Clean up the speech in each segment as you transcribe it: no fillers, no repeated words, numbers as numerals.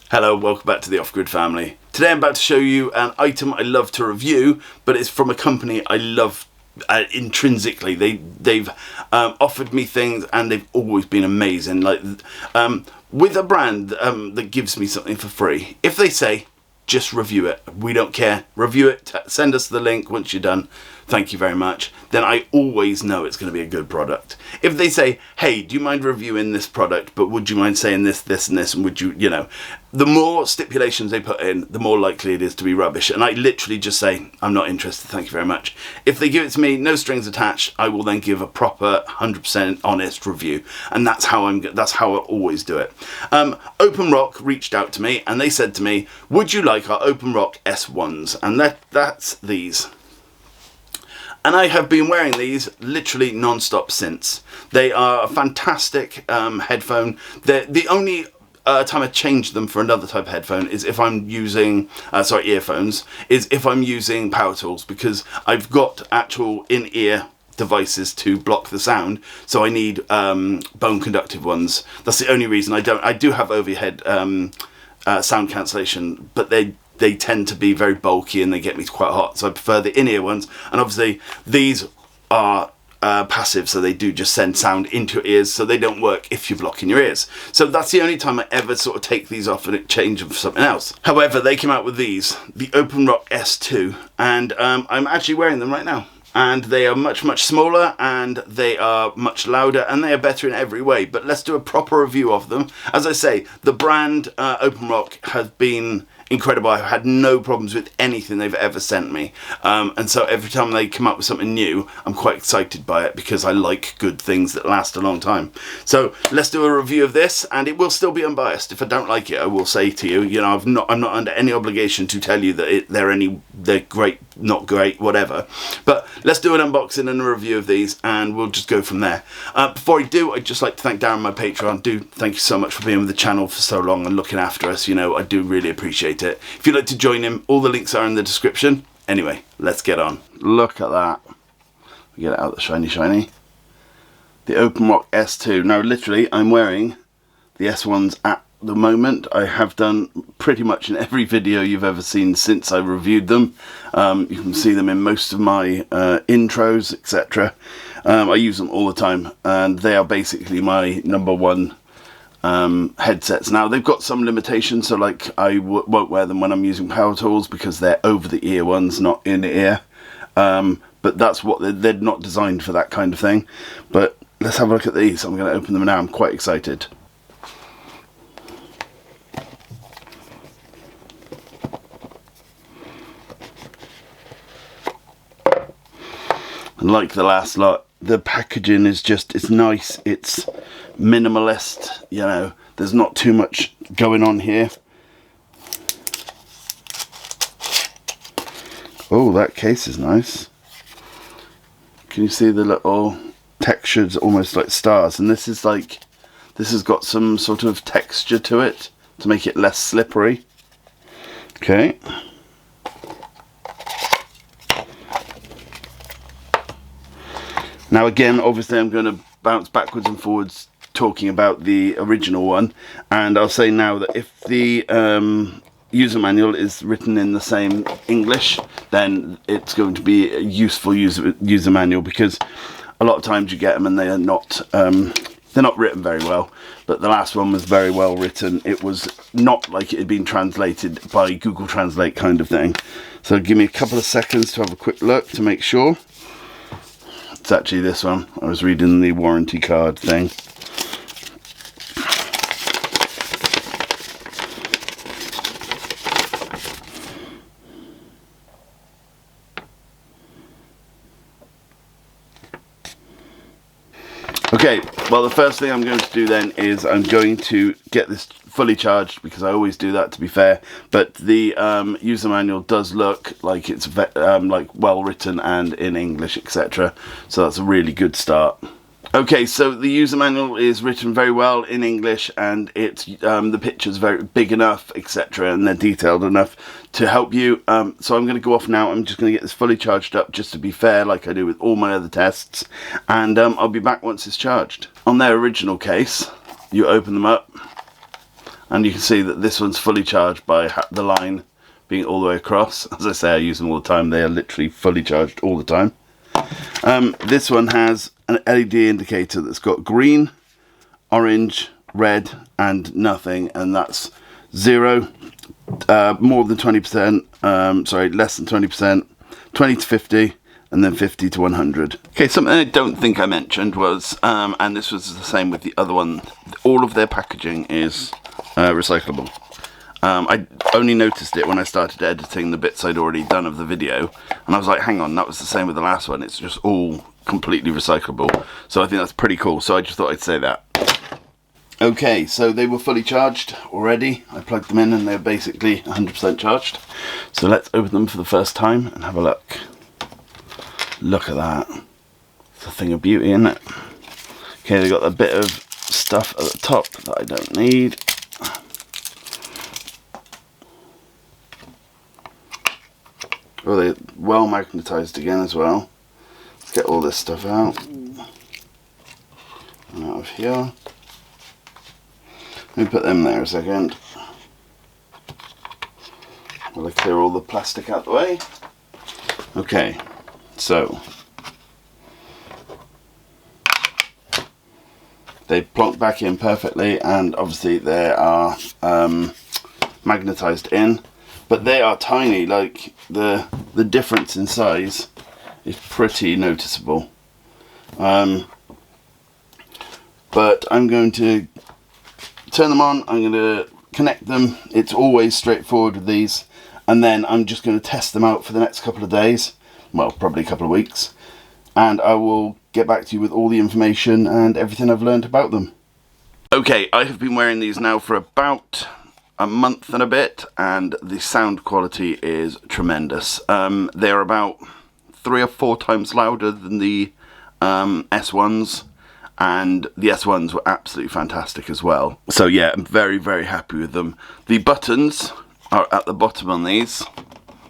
Hello, welcome back to the Off-Grid family. Today I'm about to show you an item I love to review, but it's from a company I love intrinsically. They've offered me things and they've always been amazing. Like with a brand that gives me something for free. If they say, just review it, we don't care, review it, send us the link once you're done, thank you very much, then I always know it's going to be a good product. If they say, hey, do you mind reviewing this product, but would you mind saying this, this and this, and would you, the more stipulations they put in, the more likely it is to be rubbish. And I literally just say, I'm not interested, thank you very much. If they give it to me, no strings attached, I will then give a proper 100% honest review. And that's how I always do it. OpenRock reached out to me and they said to me, would you like our OpenRock S1s? And that's these. And I have been wearing these literally non-stop since. They are a fantastic headphone. The only time I change them for another type of headphone is if I'm using, earphones, is if I'm using power tools, because I've got actual in-ear devices to block the sound, so I need bone conductive ones. That's the only reason I do have overhead sound cancellation, but they tend to be very bulky and they get me quite hot, so I prefer the in-ear ones. And obviously these are passive, so they do just send sound into your ears, so they don't work if you're blocking your ears. So that's the only time I ever sort of take these off and change them for something else. However, they came out with these, the OpenRock S2, and I'm actually wearing them right now. And they are much, much smaller, and they are much louder, and they are better in every way. But let's do a proper review of them. As I say, the brand OpenRock has been incredible. I've had no problems with anything they've ever sent me. And so every time they come up with something new, I'm quite excited by it, because I like good things that last a long time. So let's do a review of this, and it will still be unbiased. If I don't like it, I will say to you, I'm not under any obligation to tell you that they're great, not great, whatever. But let's do an unboxing and a review of these, and we'll just go from there. Before I do, I'd just like to thank Darren, my Patreon. Thank you so much for being with the channel for so long and looking after us. I do really appreciate it. If you'd like to join him, all the links are in the description. Anyway, let's get on. Look at that. Get it out the shiny. The OpenRock S2. Now, literally, I'm wearing the S1s at the moment. I have done pretty much in every video you've ever seen since I reviewed them. You can see them in most of my intros, etc. I use them all the time, and they are basically my number one headsets. Now, they've got some limitations, so like I won't wear them when I'm using power tools, because they're over the ear ones, not in the ear. But that's what they're not designed for, that kind of thing. But let's have a look at these. I'm going to open them now. I'm quite excited. Like the last lot, the packaging is it's nice, it's minimalist, there's not too much going on here. Oh, that case is nice. Can you see the little textures, almost like stars? And this has got some sort of texture to it to make it less slippery. Okay. Now again, obviously I'm going to bounce backwards and forwards talking about the original one, and I'll say now that if the user manual is written in the same English, then it's going to be a useful user manual, because a lot of times you get them and they're not written very well. But the last one was very well written. It was not like it had been translated by Google Translate kind of thing. So give me a couple of seconds to have a quick look to make sure. It's actually this one. I was reading the warranty card thing. Okay, well, the first thing I'm going to do then is I'm going to get this fully charged, because I always do that, to be fair. But the user manual does look like it's like well written and in English, etc. So that's a really good start. Okay, so the user manual is written very well in English, and it's the picture's very big enough, etc., and they're detailed enough to help you. So I'm going to go off now. I'm just going to get this fully charged up, just to be fair, like I do with all my other tests, and I'll be back once it's charged. On their original case, you open them up, and you can see that this one's fully charged by the line being all the way across. As I say, I use them all the time. They are literally fully charged all the time. This one has an LED indicator that's got green, orange, red and nothing, and that's 0, more than 20%, sorry, less than 20%, 20 to 50, and then 50 to 100. Okay, something I don't think I mentioned was, and this was the same with the other one, all of their packaging is recyclable. I only noticed it when I started editing the bits I'd already done of the video, and I was like, hang on, that was the same with the last one. It's just all completely recyclable. So I think that's pretty cool. So I just thought I'd say that. Okay, so they were fully charged already. I plugged them in and they're basically 100% charged. So let's open them for the first time and have a look. Look at that. It's a thing of beauty, isn't it? Okay, they've got a bit of stuff at the top that I don't need. Oh, they're well magnetized again as well. Let's get all this stuff out. And out of here. Let me put them there a second. While I clear all the plastic out the way. Okay, so they plonk back in perfectly, and obviously they are magnetized in, but they are tiny. Like the difference in size is pretty noticeable. But I'm going to turn them on, I'm going to connect them. It's always straightforward with these, and then I'm just going to test them out for the next couple of days, well, probably a couple of weeks, and I will get back to you with all the information and everything I've learned about them. Okay, I have been wearing these now for about a month and a bit, and the sound quality is tremendous. They're about 3 or 4 times louder than the S1s, and the S1s were absolutely fantastic as well. So yeah, I'm very, very happy with them. The buttons are at the bottom on these.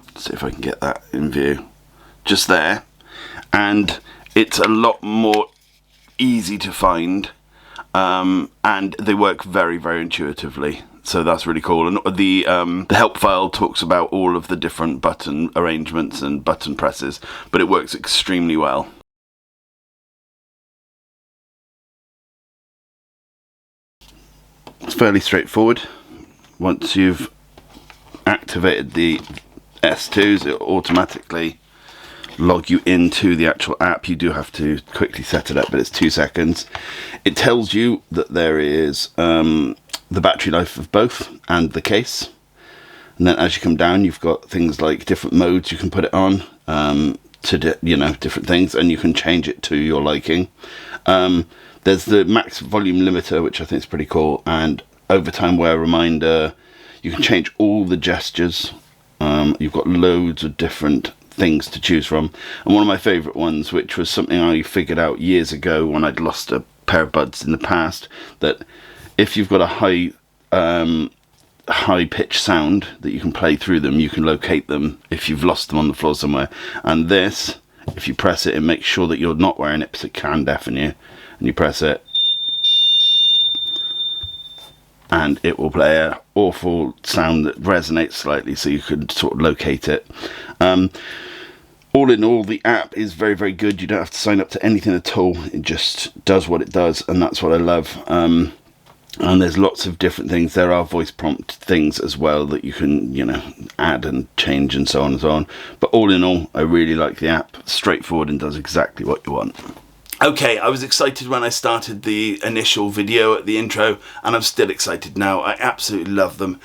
Let's see if I can get that in view. Just there. And it's a lot more easy to find, and they work very, very intuitively. So that's really cool. And the help file talks about all of the different button arrangements and button presses, but it works extremely well. It's fairly straightforward. Once you've activated the S2s, it will automatically log you into the actual app. You do have to quickly set it up, but it's 2 seconds. It tells you that there is the battery life of both and the case, and then as you come down you've got things like different modes you can put it on, to different things, and you can change it to your liking. There's the max volume limiter, which I think is pretty cool, and overtime wear reminder. You can change all the gestures. You've got loads of different things to choose from, and one of my favourite ones, which was something I figured out years ago when I'd lost a pair of buds in the past, that if you've got a high pitch sound that you can play through them, you can locate them if you've lost them on the floor somewhere. And this, if you press it, it makes sure that you're not wearing it because it can deafen you. And you press it, and it will play an awful sound that resonates slightly, so you could sort of locate it. All in all, the app is very, very good. You don't have to sign up to anything at all. It just does what it does, and that's what I love. And there's lots of different things. There are voice prompt things as well that you can, add and change and so on and so on. But all in all, I really like the app. Straightforward and does exactly what you want. Okay, I was excited when I started the initial video at the intro, and I'm still excited now. I absolutely love them.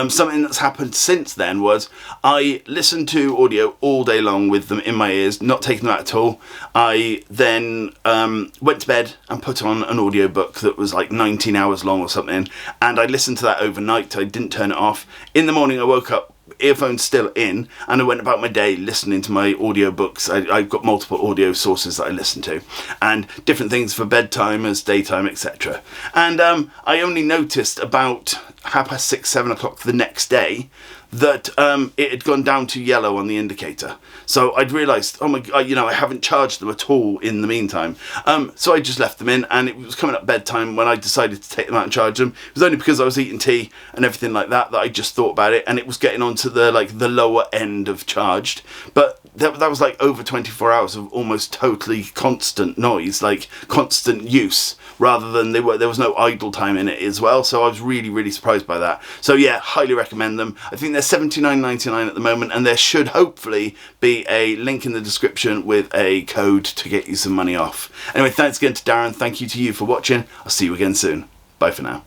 Something that's happened since then was I listened to audio all day long with them in my ears, not taking them out at all. I then went to bed and put on an audiobook that was like 19 hours long or something, and I listened to that overnight. I didn't turn it off. In the morning I woke up, earphones still in, and I went about my day listening to my audiobooks. I've got multiple audio sources that I listen to, and different things for bedtime as daytime, etc. And I only noticed about 6:30, 7 o'clock the next day that it had gone down to yellow on the indicator. So I'd realised, oh my god, you know, I haven't charged them at all in the meantime. So I just left them in, and it was coming up bedtime when I decided to take them out and charge them. It was only because I was eating tea and everything like that that I just thought about it, and it was getting onto the lower end of charged. But that was like over 24 hours of almost totally constant noise, like constant use, rather than there was no idle time in it as well. So I was really, really surprised by that. So yeah, highly recommend them. I think they're $79.99 at the moment, and there should hopefully be a link in the description with a code to get you some money off. Anyway, thanks again to Darren. Thank you to you for watching. I'll see you again soon. Bye for now.